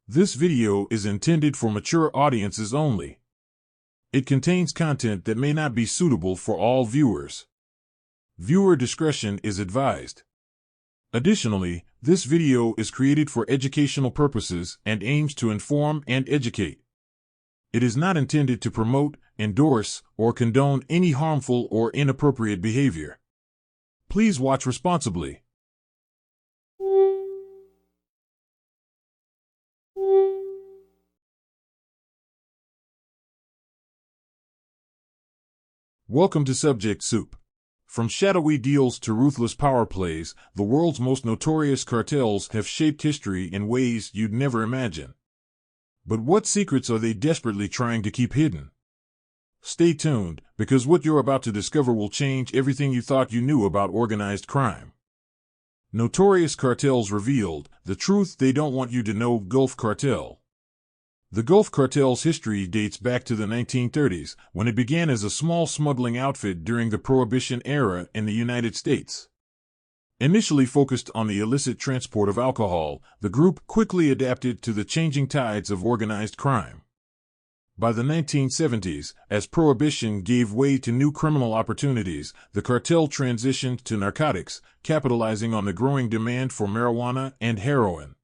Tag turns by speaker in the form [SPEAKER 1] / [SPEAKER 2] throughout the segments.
[SPEAKER 1] This video is intended for mature audiences only. It contains content that may not be suitable for all viewers. Viewer discretion is advised. Additionally, this video is created for educational purposes and aims to inform and educate. It is not intended to promote, endorse, or condone any harmful or inappropriate behavior. Please watch responsibly. Welcome to Subject Soup. From shadowy deals to ruthless power plays, the world's most notorious cartels have shaped history in ways you'd never imagine. But what secrets are they desperately trying to keep hidden? Stay tuned, because what you're about to discover will change everything you thought you knew about organized crime. Notorious Cartels revealed, the truth they don't want you to know. Gulf Cartel. The Gulf Cartel's history dates back to the 1930s, when it began as a small smuggling outfit during the Prohibition era in the United States. Initially focused on the illicit transport of alcohol, the group quickly adapted to the changing tides of organized crime. By the 1970s, as Prohibition gave way to new criminal opportunities, the cartel transitioned to narcotics, capitalizing on the growing demand for marijuana and heroin.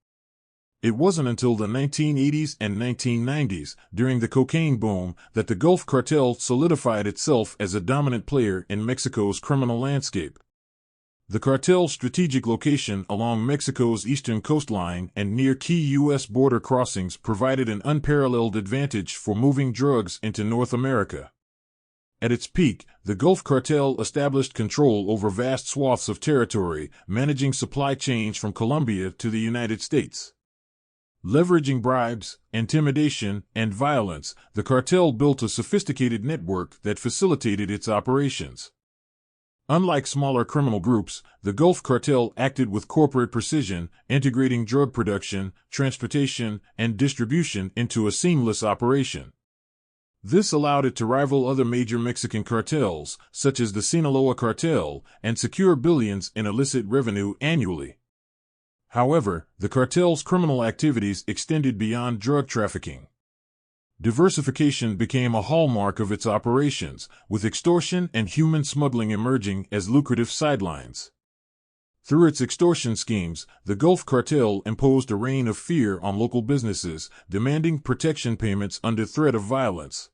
[SPEAKER 1] It wasn't until the 1980s and 1990s, during the cocaine boom, that the Gulf Cartel solidified itself as a dominant player in Mexico's criminal landscape. The cartel's strategic location along Mexico's eastern coastline and near key U.S. border crossings provided an unparalleled advantage for moving drugs into North America. At its peak, the Gulf Cartel established control over vast swaths of territory, managing supply chains from Colombia to the United States. Leveraging bribes, intimidation, and violence, the cartel built a sophisticated network that facilitated its operations. Unlike smaller criminal groups, the Gulf Cartel acted with corporate precision, integrating drug production, transportation, and distribution into a seamless operation. This allowed it to rival other major Mexican cartels, such as the Sinaloa Cartel, and secure billions in illicit revenue annually. However, the cartel's criminal activities extended beyond drug trafficking. Diversification became a hallmark of its operations, with extortion and human smuggling emerging as lucrative sidelines. Through its extortion schemes, the Gulf Cartel imposed a reign of fear on local businesses, demanding protection payments under threat of violence.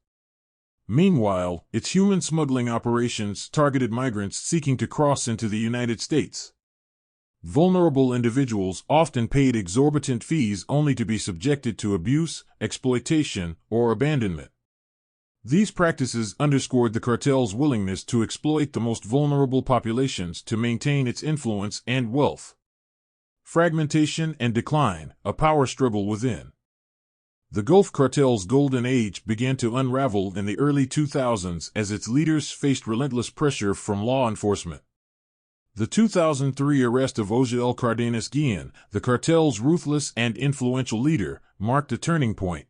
[SPEAKER 1] Meanwhile, its human smuggling operations targeted migrants seeking to cross into the United States. Vulnerable individuals often paid exorbitant fees only to be subjected to abuse, exploitation, or abandonment. These practices underscored the cartel's willingness to exploit the most vulnerable populations to maintain its influence and wealth. Fragmentation and decline, a power struggle within. The Gulf Cartel's golden age began to unravel in the early 2000s as its leaders faced relentless pressure from law enforcement. The 2003 arrest of Ogiel Cardenas-Guillen, the cartel's ruthless and influential leader, marked a turning point.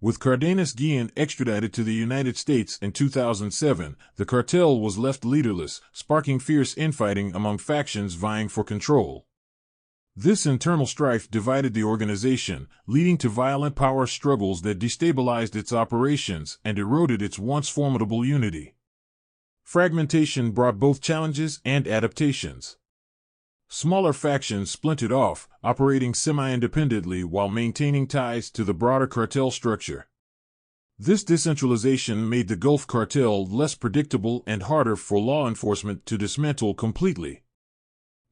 [SPEAKER 1] With Cardenas-Guillen extradited to the United States in 2007, the cartel was left leaderless, sparking fierce infighting among factions vying for control. This internal strife divided the organization, leading to violent power struggles that destabilized its operations and eroded its once formidable unity. Fragmentation brought both challenges and adaptations. Smaller factions splintered off, operating semi-independently while maintaining ties to the broader cartel structure. This decentralization made the Gulf Cartel less predictable and harder for law enforcement to dismantle completely.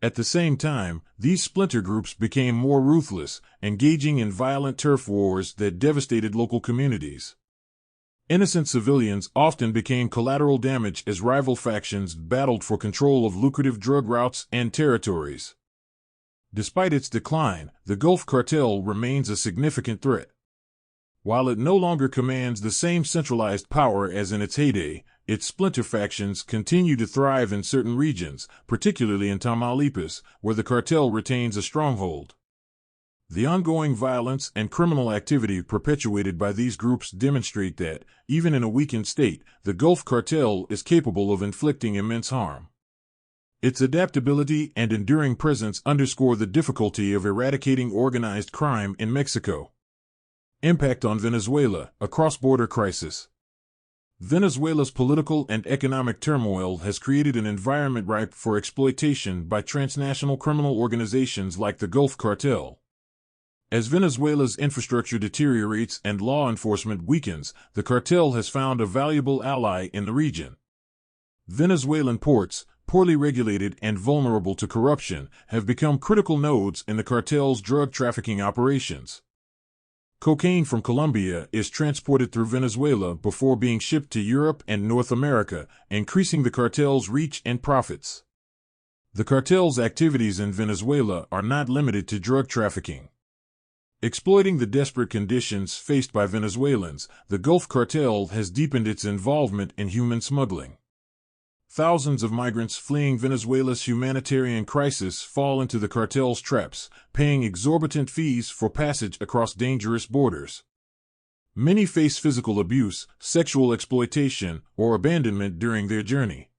[SPEAKER 1] At the same time, these splinter groups became more ruthless, engaging in violent turf wars that devastated local communities. Innocent civilians often became collateral damage as rival factions battled for control of lucrative drug routes and territories. Despite its decline, the Gulf Cartel remains a significant threat. While it no longer commands the same centralized power as in its heyday, its splinter factions continue to thrive in certain regions, particularly in Tamaulipas, where the cartel retains a stronghold. The ongoing violence and criminal activity perpetuated by these groups demonstrate that, even in a weakened state, the Gulf Cartel is capable of inflicting immense harm. Its adaptability and enduring presence underscore the difficulty of eradicating organized crime in Mexico. Impact on Venezuela, a cross-border crisis. Venezuela's political and economic turmoil has created an environment ripe for exploitation by transnational criminal organizations like the Gulf Cartel. As Venezuela's infrastructure deteriorates and law enforcement weakens, the cartel has found a valuable ally in the region. Venezuelan ports, poorly regulated and vulnerable to corruption, have become critical nodes in the cartel's drug trafficking operations. Cocaine from Colombia is transported through Venezuela before being shipped to Europe and North America, increasing the cartel's reach and profits. The cartel's activities in Venezuela are not limited to drug trafficking. Exploiting the desperate conditions faced by Venezuelans, the Gulf Cartel has deepened its involvement in human smuggling. Thousands of migrants fleeing Venezuela's humanitarian crisis fall into the cartel's traps, paying exorbitant fees for passage across dangerous borders. Many face physical abuse, sexual exploitation, or abandonment during their journey.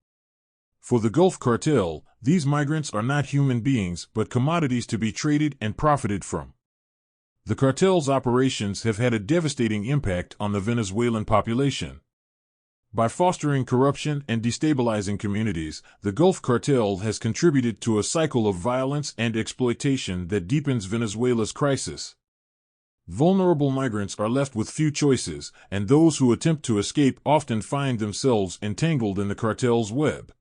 [SPEAKER 1] For the Gulf Cartel, these migrants are not human beings but commodities to be traded and profited from. The cartel's operations have had a devastating impact on the Venezuelan population. By fostering corruption and destabilizing communities, the Gulf Cartel has contributed to a cycle of violence and exploitation that deepens Venezuela's crisis. Vulnerable migrants are left with few choices, and those who attempt to escape often find themselves entangled in the cartel's web.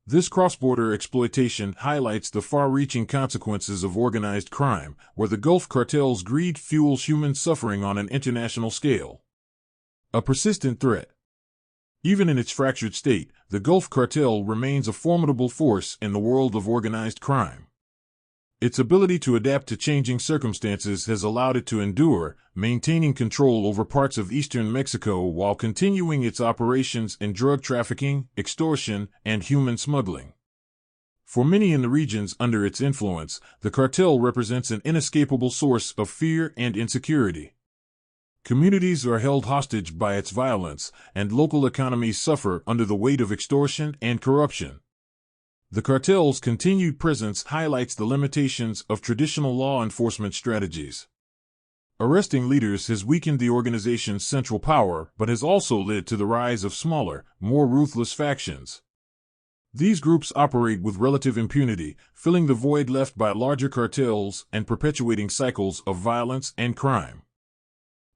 [SPEAKER 1] This cross-border exploitation highlights the far-reaching consequences of organized crime, where the Gulf Cartel's greed fuels human suffering on an international scale. A persistent threat. Even in its fractured state, the Gulf Cartel remains a formidable force in the world of organized crime. Its ability to adapt to changing circumstances has allowed it to endure, maintaining control over parts of eastern Mexico while continuing its operations in drug trafficking, extortion, and human smuggling. For many in the regions under its influence, the cartel represents an inescapable source of fear and insecurity. Communities are held hostage by its violence, and local economies suffer under the weight of extortion and corruption. The cartel's continued presence highlights the limitations of traditional law enforcement strategies. Arresting leaders has weakened the organization's central power, but has also led to the rise of smaller, more ruthless factions. These groups operate with relative impunity, filling the void left by larger cartels and perpetuating cycles of violence and crime.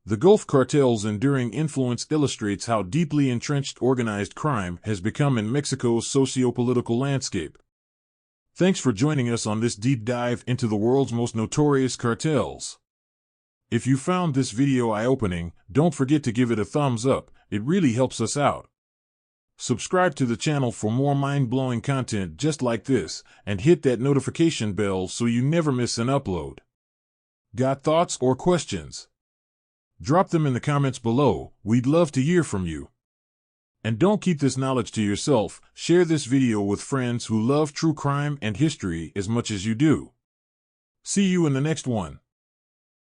[SPEAKER 1] The Gulf Cartel's enduring influence illustrates how deeply entrenched organized crime has become in Mexico's socio-political landscape. Thanks for joining us on this deep dive into the world's most notorious cartels. If you found this video eye-opening, don't forget to give it a thumbs up, it really helps us out. Subscribe to the channel for more mind-blowing content just like this, and hit that notification bell so you never miss an upload. Got thoughts or questions? Drop them in the comments below, we'd love to hear from you. And don't keep this knowledge to yourself, share this video with friends who love true crime and history as much as you do. See you in the next one.